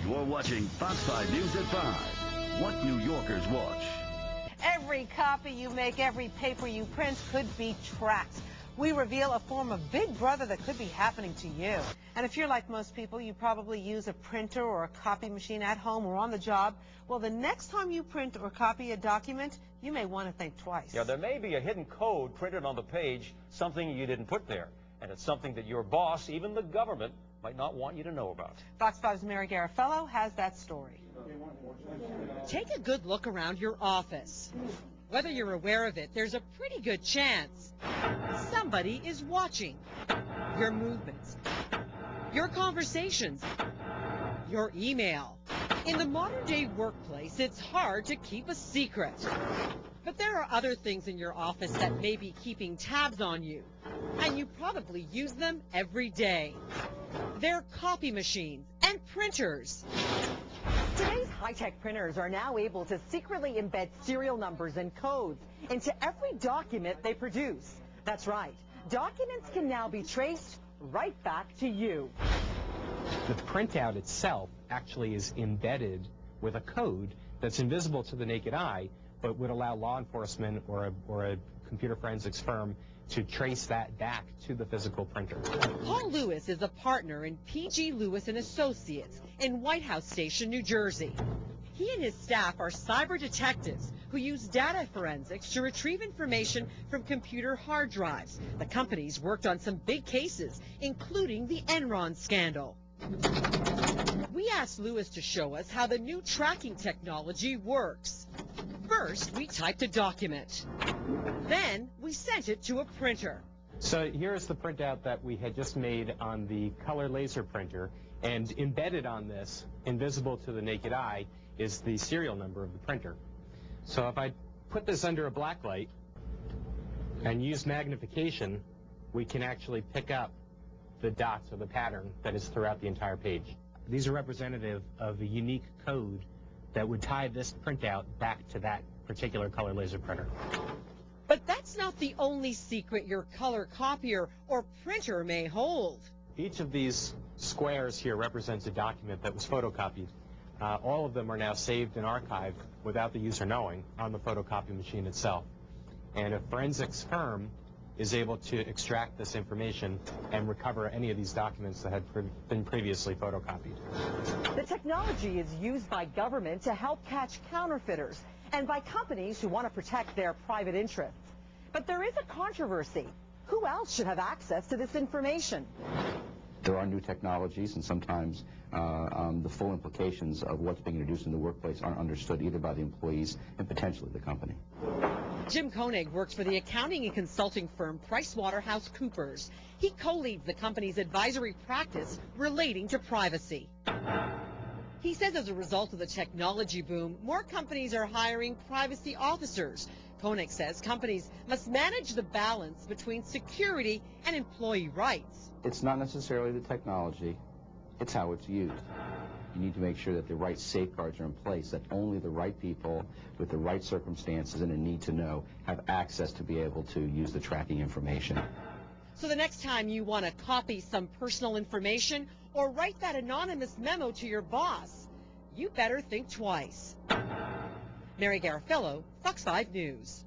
You're watching Fox 5 News at 5. What New Yorkers watch. Every copy you make, every paper you print could be tracked. We reveal a form of Big Brother that could be happening to you. And if you're like most people, you probably use a printer or a copy machine at home or on the job. Well, the next time you print or copy a document, you may want to think twice. Yeah, there may be a hidden code printed on the page, something you didn't put there. And it's something that your boss, even the government, might not want you to know about. Fox 5's Mary Garofalo has that story. Take a good look around your office. Whether you're aware of it, there's a pretty good chance somebody is watching your movements, your conversations, your email. In the modern-day workplace, it's hard to keep a secret. But there are other things in your office that may be keeping tabs on you, and you probably use them every day. They're copy machines and printers. Today's high-tech printers are now able to secretly embed serial numbers and codes into every document they produce. That's right. Documents can now be traced right back to you. The printout itself actually is embedded with a code that's invisible to the naked eye, but would allow law enforcement or a computer forensics firm to trace that back to the physical printer. Paul Lewis is a partner in P.G. Lewis & Associates in White House Station, New Jersey. He and his staff are cyber detectives who use data forensics to retrieve information from computer hard drives. The company's worked on some big cases, including the Enron scandal. We asked Lewis to show us how the new tracking technology works. First, we typed a document. Then, we sent it to a printer. So here's the printout that we had just made on the color laser printer, and embedded on this, invisible to the naked eye, is the serial number of the printer. So if I put this under a black light and use magnification, we can actually pick up the dots or the pattern that is throughout the entire page. These are representative of a unique code that would tie this printout back to that particular color laser printer. But that's not the only secret your color copier or printer may hold. Each of these squares here represents a document that was photocopied. All of them are now saved and archived without the user knowing on the photocopy machine itself. And a forensics firm is able to extract this information and recover any of these documents that had been previously photocopied. The technology is used by government to help catch counterfeiters and by companies who want to protect their private interests. But there is a controversy. Who else should have access to this information? There are new technologies, and sometimes the full implications of what's being introduced in the workplace aren't understood either by the employees and potentially the company. Jim Koenig works for the accounting and consulting firm PricewaterhouseCoopers. He co-leads the company's advisory practice relating to privacy. He says as a result of the technology boom, more companies are hiring privacy officers. Koenig says companies must manage the balance between security and employee rights. It's not necessarily the technology, it's how it's used. You need to make sure that the right safeguards are in place, that only the right people with the right circumstances and a need to know have access to be able to use the tracking information. So the next time you want to copy some personal information or write that anonymous memo to your boss, you better think twice. Mary Garofalo, Fox 5 News.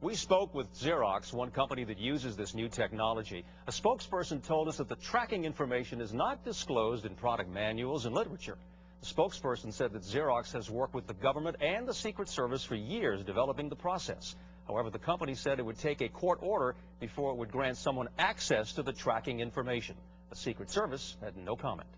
We spoke with Xerox, one company that uses this new technology. A spokesperson told us that the tracking information is not disclosed in product manuals and literature. The spokesperson said that Xerox has worked with the government and the Secret Service for years developing the process. However, the company said it would take a court order before it would grant someone access to the tracking information. The Secret Service had no comment.